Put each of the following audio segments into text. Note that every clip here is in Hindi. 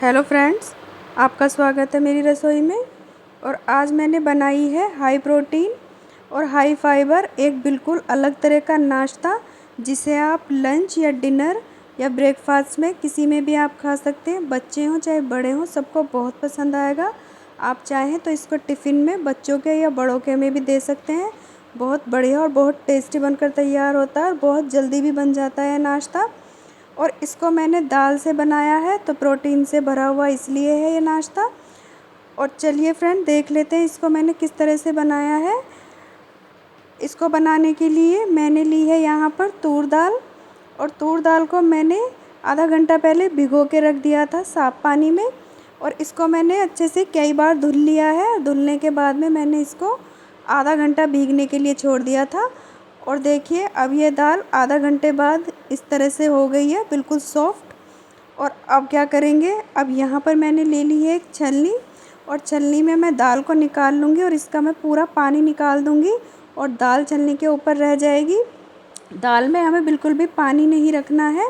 हेलो फ्रेंड्स, आपका स्वागत है मेरी रसोई में। और आज मैंने बनाई है हाई प्रोटीन और हाई फाइबर एक बिल्कुल अलग तरह का नाश्ता, जिसे आप लंच या डिनर या ब्रेकफास्ट में किसी में भी आप खा सकते हैं। बच्चे हों चाहे बड़े हों, सबको बहुत पसंद आएगा। आप चाहें तो इसको टिफ़िन में बच्चों के या बड़ों के में भी दे सकते हैं। बहुत बढ़िया और बहुत टेस्टी बनकर तैयार होता है और बहुत जल्दी भी बन जाता है नाश्ता। और इसको मैंने दाल से बनाया है, तो प्रोटीन से भरा हुआ इसलिए है ये नाश्ता। और चलिए फ्रेंड, देख लेते हैं इसको मैंने किस तरह से बनाया है। इसको बनाने के लिए मैंने ली है यहाँ पर तूर दाल, और तूर दाल को मैंने आधा घंटा पहले भिगो के रख दिया था साफ़ पानी में। और इसको मैंने अच्छे से कई बार धुल लिया है। धुलने के बाद में मैंने इसको आधा घंटा भीगने के लिए छोड़ दिया था। और देखिए, अब ये दाल आधा घंटे बाद इस तरह से हो गई है, बिल्कुल सॉफ्ट। और अब क्या करेंगे, अब यहाँ पर मैंने ले ली है एक छलनी, और छलनी में मैं दाल को निकाल लूँगी और इसका मैं पूरा पानी निकाल दूँगी और दाल छलनी के ऊपर रह जाएगी। दाल में हमें बिल्कुल भी पानी नहीं रखना है।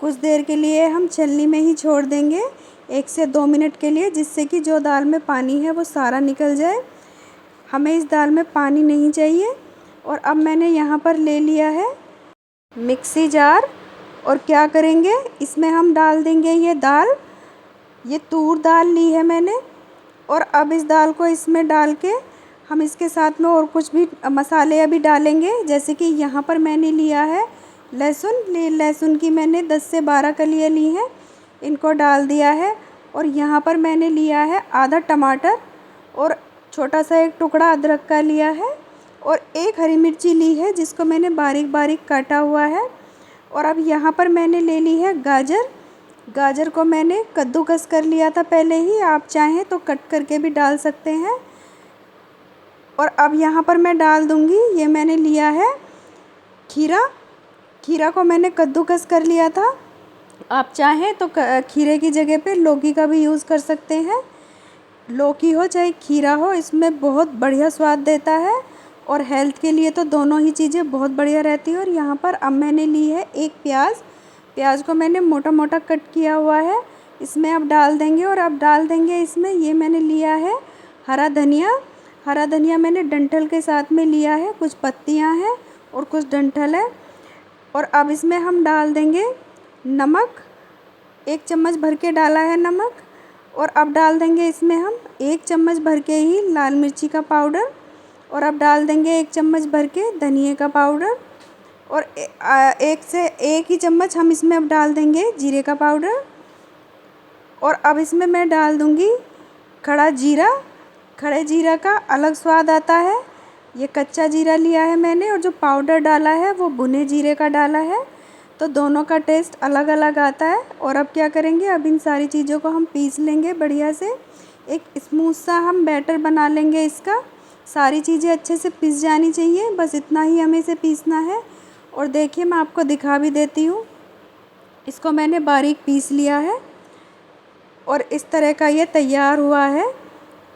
कुछ देर के लिए हम छलनी में ही छोड़ देंगे, 1 से 2 मिनट के लिए, जिससे कि जो दाल में पानी है वो सारा निकल जाए। हमें इस दाल में पानी नहीं चाहिए। और अब मैंने यहाँ पर ले लिया है मिक्सी जार, और क्या करेंगे, इसमें हम डाल देंगे ये दाल। ये तूर दाल ली है मैंने। और अब इस दाल को इसमें डाल के हम इसके साथ में और कुछ भी मसाले अभी डालेंगे। जैसे कि यहाँ पर मैंने लिया है लहसुन की मैंने 10 से 12 कलियाँ ली हैं, इनको डाल दिया है। और यहाँ पर मैंने लिया है आधा टमाटर, और छोटा सा एक टुकड़ा अदरक का लिया है, और एक हरी मिर्ची ली है जिसको मैंने बारीक बारीक काटा हुआ है। और अब यहाँ पर मैंने ले ली है गाजर को मैंने कद्दूकस कर लिया था पहले ही, आप चाहें तो कट करके भी डाल सकते हैं। और अब यहाँ पर मैं डाल दूँगी, ये मैंने लिया है खीरा को मैंने कद्दूकस कर लिया था। आप चाहें तो खीरे की जगह पे लौकी का भी यूज़ कर सकते हैं। लौकी हो चाहे खीरा हो, इसमें बहुत बढ़िया स्वाद देता है, और हेल्थ के लिए तो दोनों ही चीज़ें बहुत बढ़िया रहती है। और यहाँ पर अब मैंने ली है एक प्याज को मैंने मोटा मोटा कट किया हुआ है, इसमें अब डाल देंगे। और अब डाल देंगे इसमें, ये मैंने लिया है हरा धनिया मैंने डंठल के साथ में लिया है, कुछ पत्तियाँ हैं और कुछ डंठल है। और अब इसमें हम डाल देंगे नमक, 1 चम्मच भर के डाला है नमक। और अब डाल देंगे इसमें हम 1 चम्मच भर के ही लाल मिर्ची का पाउडर, और अब डाल देंगे 1 चम्मच भर के धनिए का पाउडर, और 1 से 1 ही चम्मच हम इसमें अब डाल देंगे जीरे का पाउडर। और अब इसमें मैं डाल दूँगी खड़े जीरा का अलग स्वाद आता है। ये कच्चा जीरा लिया है मैंने, और जो पाउडर डाला है वो भुने जीरे का डाला है, तो दोनों का टेस्ट अलग अलग आता है। और अब क्या करेंगे, अब इन सारी चीज़ों को हम पीस लेंगे बढ़िया से, एक स्मूथ सा हम बैटर बना लेंगे इसका। सारी चीज़ें अच्छे से पीस जानी चाहिए, बस इतना ही हमें इसे पीसना है। और देखिए, मैं आपको दिखा भी देती हूँ, इसको मैंने बारीक पीस लिया है और इस तरह का ये तैयार हुआ है।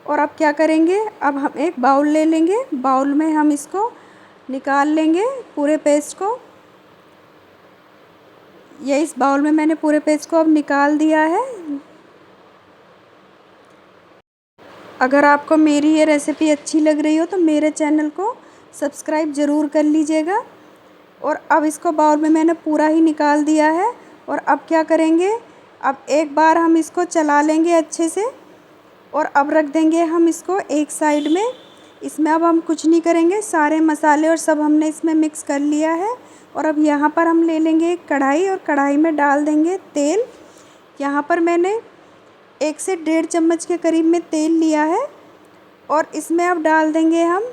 और अब क्या करेंगे, अब हम एक बाउल ले लेंगे, बाउल में हम इसको निकाल लेंगे पूरे पेस्ट को। ये इस बाउल में मैंने पूरे पेस्ट को अब निकाल दिया है। अगर आपको मेरी ये रेसिपी अच्छी लग रही हो तो मेरे चैनल को सब्सक्राइब ज़रूर कर लीजिएगा। और अब इसको बाउल में मैंने पूरा ही निकाल दिया है। और अब क्या करेंगे, अब एक बार हम इसको चला लेंगे अच्छे से, और अब रख देंगे हम इसको एक साइड में। इसमें अब हम कुछ नहीं करेंगे, सारे मसाले और सब हमने इसमें मिक्स कर लिया है। और अब यहाँ पर हम ले लेंगे एक कढ़ाई, और कढ़ाई में डाल देंगे तेल। यहाँ पर मैंने 1 से 1.5 चम्मच के करीब में तेल लिया है। और इसमें अब डाल देंगे हम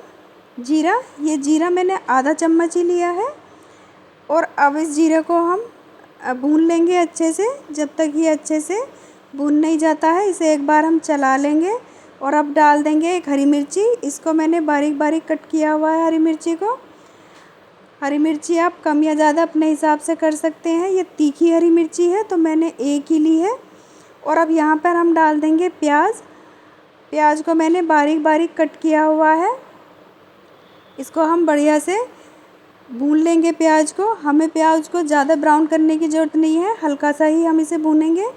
जीरा। ये जीरा मैंने आधा चम्मच ही लिया है। और अब इस जीरे को हम भून लेंगे अच्छे से, जब तक ये अच्छे से भून नहीं जाता है, इसे एक बार हम चला लेंगे। और अब डाल देंगे एक हरी मिर्ची, इसको मैंने बारीक बारीक कट किया हुआ है हरी मिर्ची को। हरी मिर्ची आप कम या ज़्यादा अपने हिसाब से कर सकते हैं। ये तीखी हरी मिर्ची है तो मैंने एक ही ली है। और अब यहाँ पर हम डाल देंगे प्याज को मैंने बारीक बारीक कट किया हुआ है। इसको हम बढ़िया से भून लेंगे प्याज को। हमें प्याज को ज़्यादा ब्राउन करने की ज़रूरत नहीं है, हल्का सा ही हम इसे भूनेंगे।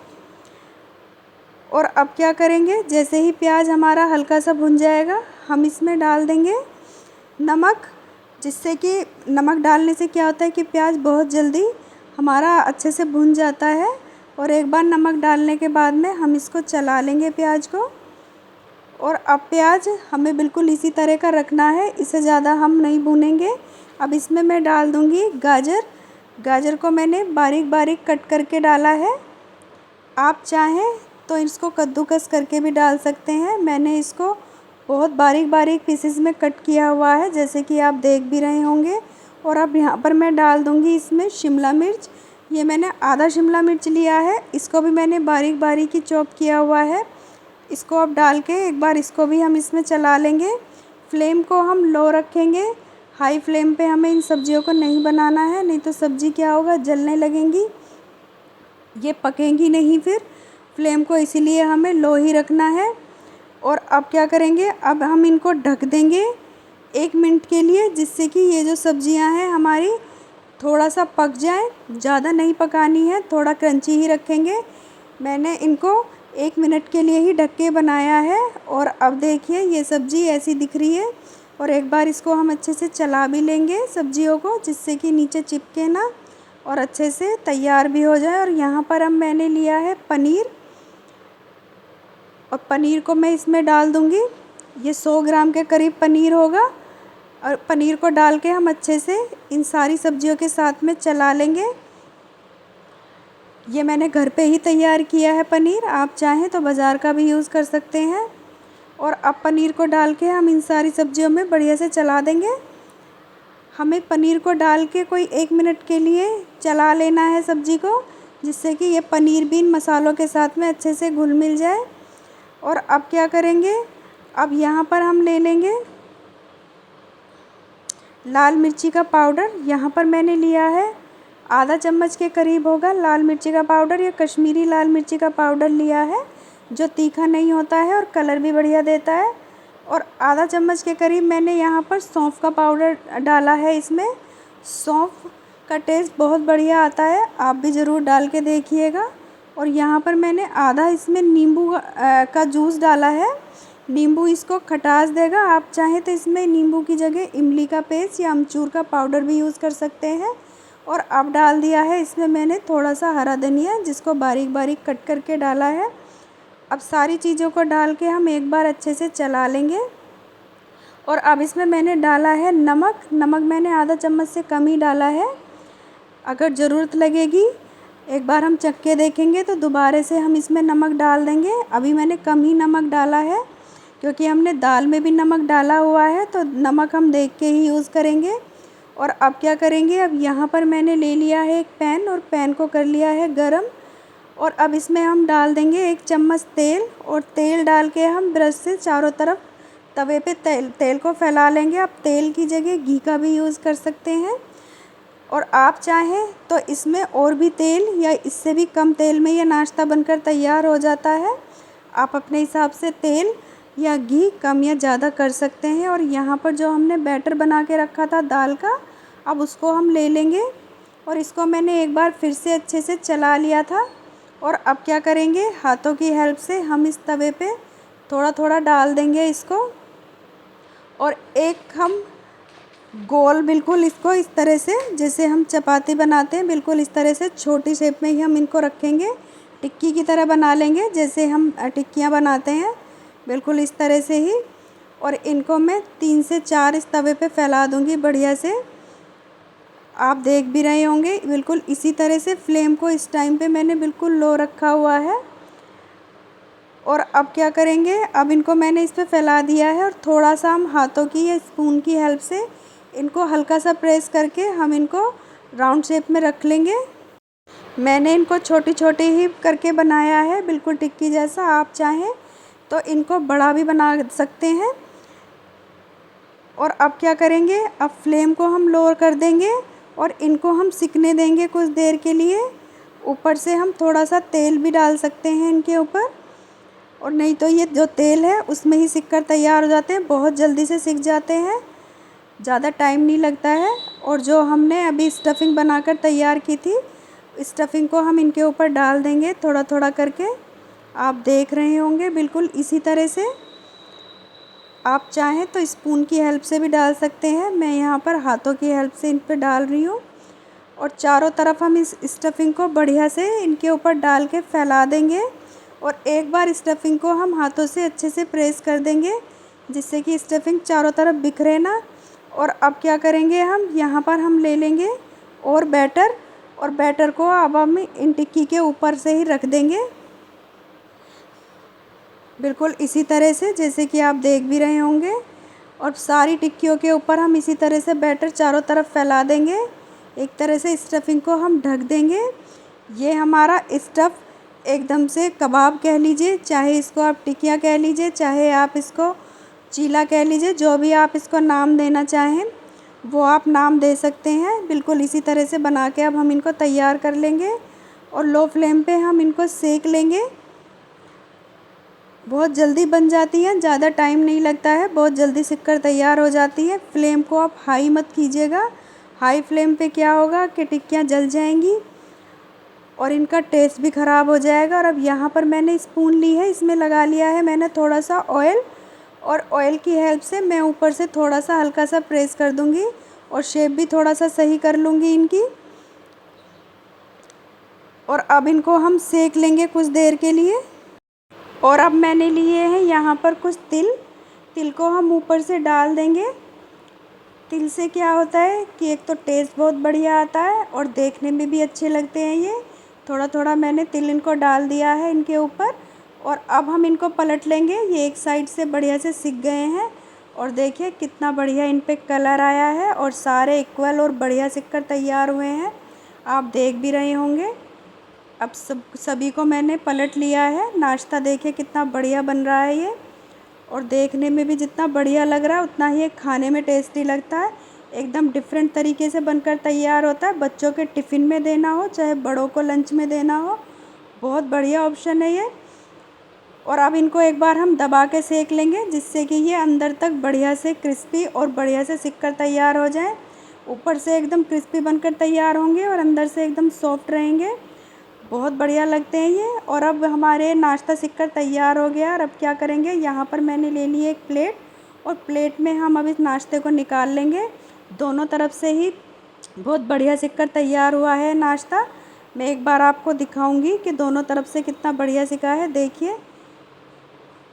और अब क्या करेंगे, जैसे ही प्याज हमारा हल्का सा भुन जाएगा हम इसमें डाल देंगे नमक, जिससे कि नमक डालने से क्या होता है कि प्याज बहुत जल्दी हमारा अच्छे से भुन जाता है। और एक बार नमक डालने के बाद में हम इसको चला लेंगे प्याज को। और अब प्याज हमें बिल्कुल इसी तरह का रखना है, इससे ज़्यादा हम नहीं भूनेंगे। अब इसमें मैं डाल दूँगी गाजर। गाजर को मैंने बारीक बारीक कट करके डाला है। आप चाहें तो इसको कद्दूकस करके भी डाल सकते हैं। मैंने इसको बहुत बारीक बारीक पीसेस में कट किया हुआ है, जैसे कि आप देख भी रहे होंगे। और अब यहाँ पर मैं डाल दूँगी इसमें शिमला मिर्च। ये मैंने आधा शिमला मिर्च लिया है, इसको भी मैंने बारीक बारीक ही चॉप किया हुआ है। इसको अब डाल के एक बार इसको भी हम इसमें चला लेंगे। फ्लेम को हम लो रखेंगे, हाई फ्लेम पे हमें इन सब्जियों को नहीं बनाना है, नहीं तो सब्ज़ी क्या होगा, जलने लगेंगी, ये पकेंगी नहीं फिर। फ्लेम को इसीलिए हमें लो ही रखना है। और अब क्या करेंगे, अब हम इनको ढक देंगे 1 मिनट के लिए, जिससे कि ये जो सब्जियां हैं हमारी थोड़ा सा पक जाए। ज़्यादा नहीं पकानी है, थोड़ा क्रंची ही रखेंगे। मैंने इनको 1 मिनट के लिए ही ढक के बनाया है। और अब देखिए ये सब्ज़ी ऐसी दिख रही है। और एक बार इसको हम अच्छे से चला भी लेंगे सब्जियों को, जिससे कि नीचे चिपके ना और अच्छे से तैयार भी हो जाए। और यहाँ पर अब मैंने लिया है पनीर, और पनीर को मैं इसमें डाल दूँगी। ये 100 ग्राम के करीब पनीर होगा। और पनीर को डाल के हम अच्छे से इन सारी सब्जियों के साथ में चला लेंगे। ये मैंने घर पे ही तैयार किया है पनीर, आप चाहें तो बाज़ार का भी यूज़ कर सकते हैं। और अब पनीर को डाल के हम इन सारी सब्जियों में बढ़िया से चला देंगे। हमें पनीर को डाल के कोई 1 मिनट के लिए चला लेना है सब्ज़ी को, जिससे कि ये पनीर भी इन मसालों के साथ में अच्छे से घुल मिल जाए। और अब क्या करेंगे, अब यहाँ पर हम ले लेंगे लाल मिर्ची का पाउडर। यहाँ पर मैंने लिया है आधा चम्मच के करीब होगा लाल मिर्ची का पाउडर, या कश्मीरी लाल मिर्ची का पाउडर लिया है, जो तीखा नहीं होता है और कलर भी बढ़िया देता है। और आधा चम्मच के करीब मैंने यहाँ पर सौंफ का पाउडर डाला है। इसमें सौंफ का टेस्ट बहुत बढ़िया आता है, आप भी ज़रूर डाल के देखिएगा। और यहाँ पर मैंने आधा इसमें नींबू का जूस डाला है। नींबू इसको खटास देगा, आप चाहें तो इसमें नींबू की जगह इमली का पेस्ट या अमचूर का पाउडर भी यूज़ कर सकते हैं। और अब डाल दिया है इसमें मैंने थोड़ा सा हरा धनिया, जिसको बारीक बारीक कट करके डाला है। अब सारी चीज़ों को डाल के हम एक बार अच्छे से चला लेंगे। और अब इसमें मैंने डाला है नमक। नमक मैंने आधा चम्मच से कम ही डाला है, अगर ज़रूरत लगेगी एक बार हम चख के देखेंगे तो दोबारा से हम इसमें नमक डाल देंगे। अभी मैंने कम ही नमक डाला है, क्योंकि हमने दाल में भी नमक डाला हुआ है, तो नमक हम देख के ही यूज़ करेंगे। और अब क्या करेंगे, अब यहाँ पर मैंने ले लिया है एक पैन, और पैन को कर लिया है गरम। और अब इसमें हम डाल देंगे 1 चम्मच तेल। और तेल डाल के हम ब्रश से चारों तरफ तवे पे तेल को फैला लेंगे। आप तेल की जगह घी का भी यूज़ कर सकते हैं। और आप चाहें तो इसमें और भी तेल या इससे भी कम तेल में ये नाश्ता बनकर तैयार हो जाता है। आप अपने हिसाब से तेल या घी कम या ज़्यादा कर सकते हैं। और यहाँ पर जो हमने बैटर बना के रखा था दाल का, अब उसको हम ले लेंगे। और इसको मैंने एक बार फिर से अच्छे से चला लिया था। और अब क्या करेंगे, हाथों की हेल्प से हम इस तवे पे थोड़ा थोड़ा डाल देंगे इसको। और एक हम गोल बिल्कुल इसको इस तरह से, जैसे हम चपाती बनाते हैं, बिल्कुल इस तरह से छोटी शेप में ही हम इनको रखेंगे। टिक्की की तरह बना लेंगे, जैसे हम टिक्कियाँ बनाते हैं, बिल्कुल इस तरह से ही। और इनको मैं 3 से 4 इस तवे पे फैला दूँगी बढ़िया से। आप देख भी रहे होंगे, बिल्कुल इसी तरह से फ्लेम को इस टाइम पे मैंने बिल्कुल लो रखा हुआ है। और अब क्या करेंगे, अब इनको मैंने इस पे फैला दिया है, और थोड़ा सा हम हाथों की या स्पून की हेल्प से इनको हल्का सा प्रेस करके हम इनको राउंड शेप में रख लेंगे। मैंने इनको छोटी छोटी ही करके बनाया है, बिल्कुल टिक्की जैसा। आप चाहें तो इनको बड़ा भी बना सकते हैं। और अब क्या करेंगे, अब फ्लेम को हम लोअर कर देंगे और इनको हम सिकने देंगे कुछ देर के लिए। ऊपर से हम थोड़ा सा तेल भी डाल सकते हैं इनके ऊपर, और नहीं तो ये जो तेल है उसमें ही सिक कर तैयार हो जाते हैं, बहुत जल्दी से सिक जाते हैं, ज़्यादा टाइम नहीं लगता है। और जो हमने अभी स्टफिंग बनाकर तैयार की थी, स्टफिंग को हम इनके ऊपर डाल देंगे थोड़ा थोड़ा करके। आप देख रहे होंगे बिल्कुल इसी तरह से। आप चाहें तो स्पून की हेल्प से भी डाल सकते हैं, मैं यहाँ पर हाथों की हेल्प से इन पर डाल रही हूँ। और चारों तरफ हम इस स्टफिंग को बढ़िया से इनके ऊपर डाल के फैला देंगे। और एक बार स्टफिंग को हम हाथों से अच्छे से प्रेस कर देंगे, जिससे कि स्टफिंग चारों तरफ बिखरे ना। और अब क्या करेंगे, हम यहाँ पर हम ले लेंगे और बैटर को अब हम इन टिक्की के ऊपर से ही रख देंगे, बिल्कुल इसी तरह से जैसे कि आप देख भी रहे होंगे। और सारी टिक्कियों के ऊपर हम इसी तरह से बैटर चारों तरफ फैला देंगे। एक तरह से स्टफिंग को हम ढक देंगे। ये हमारा स्टफ़ एकदम से कबाब कह लीजिए, चाहे इसको आप टिक्कियाँ कह लीजिए, चाहे आप इसको चीला कह लीजिए, जो भी आप इसको नाम देना चाहें वो आप नाम दे सकते हैं। बिल्कुल इसी तरह से बना के अब हम इनको तैयार कर लेंगे और लो फ्लेम पे हम इनको सेक लेंगे। बहुत जल्दी बन जाती है, ज़्यादा टाइम नहीं लगता है, बहुत जल्दी सिककर तैयार हो जाती है। फ्लेम को आप हाई मत कीजिएगा, हाई फ्लेम पे क्या होगा कि टिक्कियाँ जल जाएंगी और इनका टेस्ट भी ख़राब हो जाएगा। और अब यहाँ पर मैंने स्पून ली है, इसमें लगा लिया है मैंने थोड़ा सा ऑयल, और ऑयल की हेल्प से मैं ऊपर से थोड़ा सा हल्का सा प्रेस कर दूँगी और शेप भी थोड़ा सा सही कर लूँगी इनकी। और अब इनको हम सेक लेंगे कुछ देर के लिए। और अब मैंने लिए हैं यहाँ पर कुछ तिल को हम ऊपर से डाल देंगे। तिल से क्या होता है कि एक तो टेस्ट बहुत बढ़िया आता है और देखने में भी अच्छे लगते हैं। ये थोड़ा थोड़ा मैंने तिल इनको डाल दिया है इनके ऊपर। और अब हम इनको पलट लेंगे, ये एक साइड से बढ़िया से सिक गए हैं। और देखिए कितना बढ़िया इन पे कलर आया है और सारे इक्वल और बढ़िया सिक कर तैयार हुए हैं, आप देख भी रहे होंगे। अब सभी को मैंने पलट लिया है। नाश्ता देखिए कितना बढ़िया बन रहा है ये, और देखने में भी जितना बढ़िया लग रहा है उतना ही ये खाने में टेस्टी लगता है। एकदम डिफरेंट तरीके से बनकर तैयार होता है, बच्चों के टिफ़िन में देना हो चाहे बड़ों को लंच में देना हो, बहुत बढ़िया ऑप्शन है ये। और अब इनको एक बार हम दबा के सेक लेंगे, जिससे कि ये अंदर तक बढ़िया से क्रिस्पी और बढ़िया से सिक कर तैयार हो जाए। ऊपर से एकदम क्रिस्पी बनकर तैयार होंगे और अंदर से एकदम सॉफ्ट रहेंगे, बहुत बढ़िया लगते हैं ये। और अब हमारे नाश्ता सिककर तैयार हो गया। और अब क्या करेंगे, यहाँ पर मैंने ले ली एक प्लेट, और प्लेट में हम अब इस नाश्ते को निकाल लेंगे। दोनों तरफ से ही बहुत बढ़िया सिककर तैयार हुआ है नाश्ता। मैं एक बार आपको दिखाऊंगी कि दोनों तरफ से कितना बढ़िया सिका है। देखिए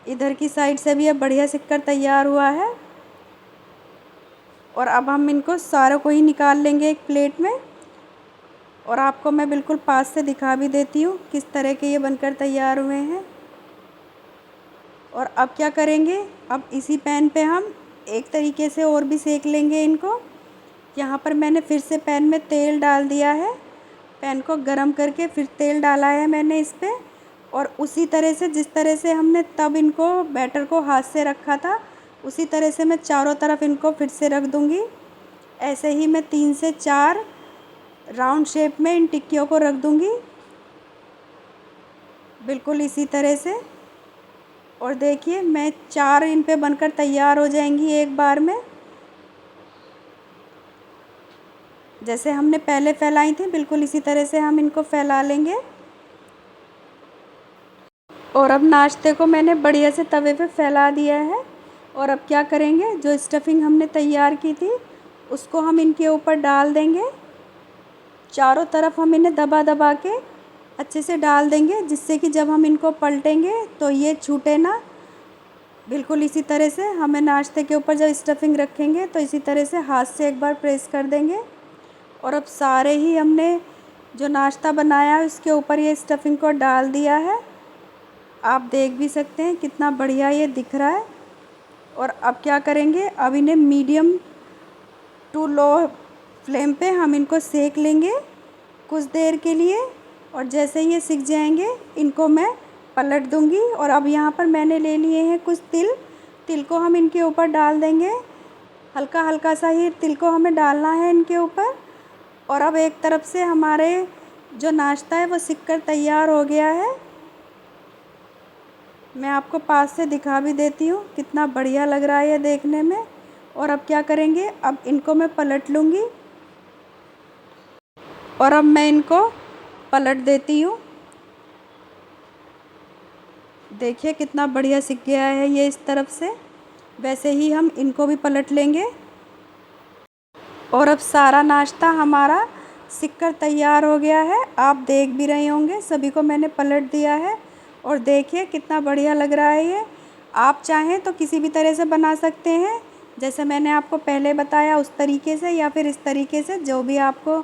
इधर की साइड से भी अब बढ़िया सिककर तैयार हुआ है। और अब हम इनको सारों को ही निकाल लेंगे एक प्लेट में, और आपको मैं बिल्कुल पास से दिखा भी देती हूँ किस तरह के ये बनकर तैयार हुए हैं। और अब क्या करेंगे, अब इसी पैन पे हम एक तरीके से और भी सेक लेंगे इनको। यहाँ पर मैंने फिर से पैन में तेल डाल दिया है, पैन को गरम करके फिर तेल डाला है मैंने इस पर। और उसी तरह से जिस तरह से हमने तब इनको बैटर को हाथ से रखा था, उसी तरह से मैं चारों तरफ इनको फिर से रख दूँगी। ऐसे ही मैं 3 से 4 राउंड शेप में इन टिक्कियों को रख दूँगी, बिल्कुल इसी तरह से। और देखिए मैं 4 इन पे बनकर तैयार हो जाएंगी एक बार में, जैसे हमने पहले फैलाई थी बिल्कुल इसी तरह से हम इनको फैला लेंगे। और अब नाश्ते को मैंने बढ़िया से तवे पे फैला दिया है। और अब क्या करेंगे, जो स्टफिंग हमने तैयार की थी उसको हम इनके ऊपर डाल देंगे। चारों तरफ हम इन्हें दबा दबा के अच्छे से डाल देंगे, जिससे कि जब हम इनको पलटेंगे तो ये छूटे ना। बिल्कुल इसी तरह से हमें नाश्ते के ऊपर जब स्टफिंग रखेंगे तो इसी तरह से हाथ से एक बार प्रेस कर देंगे। और अब सारे ही हमने जो नाश्ता बनाया है उसके ऊपर ये स्टफिंग को डाल दिया है, आप देख भी सकते हैं कितना बढ़िया ये दिख रहा है। और अब क्या करेंगे, अब इन्हें मीडियम टू लो फ्लेम पे हम इनको सेक लेंगे कुछ देर के लिए। और जैसे ये सिक जाएंगे इनको मैं पलट दूंगी। और अब यहाँ पर मैंने ले लिए हैं कुछ तिल को हम इनके ऊपर डाल देंगे, हल्का हल्का सा ही तिल को हमें डालना है इनके ऊपर। और अब एक तरफ से हमारे जो नाश्ता है वो सिक कर तैयार हो गया है, मैं आपको पास से दिखा भी देती हूँ कितना बढ़िया लग रहा है ये देखने में। और अब क्या करेंगे, अब इनको मैं पलट लूँगी और अब मैं इनको पलट देती हूँ। देखिए कितना बढ़िया सिक गया है ये इस तरफ से। वैसे ही हम इनको भी पलट लेंगे। और अब सारा नाश्ता हमारा सिककर तैयार हो गया है। आप देख भी रहे होंगे, सभी को मैंने पलट दिया है। और देखिए कितना बढ़िया लग रहा है ये। आप चाहें तो किसी भी तरह से बना सकते हैं, जैसे मैंने आपको पहले बताया उस तरीके से, या फिर इस तरीके से, जो भी आपको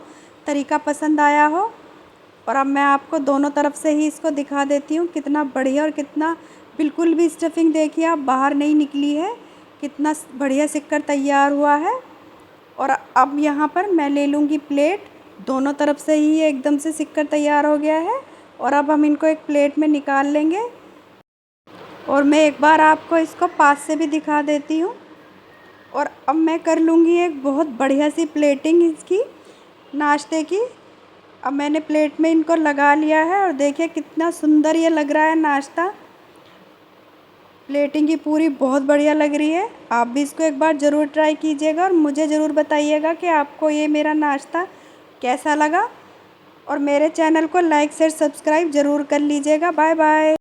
तरीका पसंद आया हो। और अब मैं आपको दोनों तरफ से ही इसको दिखा देती हूँ कितना बढ़िया, और कितना बिल्कुल भी स्टफिंग देखिए आप बाहर नहीं निकली है, कितना बढ़िया सिककर तैयार हुआ है। और अब यहाँ पर मैं ले लूँगी प्लेट। दोनों तरफ से ही ये एकदम से सिककर तैयार हो गया है। और अब हम इनको एक प्लेट में निकाल लेंगे। और मैं एक बार आपको इसको पास से भी दिखा देती हूँ। और अब मैं कर लूँगी एक बहुत बढ़िया सी प्लेटिंग इसकी नाश्ते की। अब मैंने प्लेट में इनको लगा लिया है, और देखिए कितना सुंदर ये लग रहा है नाश्ता। प्लेटिंग की पूरी बहुत बढ़िया लग रही है। आप भी इसको एक बार ज़रूर ट्राई कीजिएगा, और मुझे ज़रूर बताइएगा कि आपको ये मेरा नाश्ता कैसा लगा। और मेरे चैनल को लाइक शेयर सब्सक्राइब ज़रूर कर लीजिएगा। Bye bye.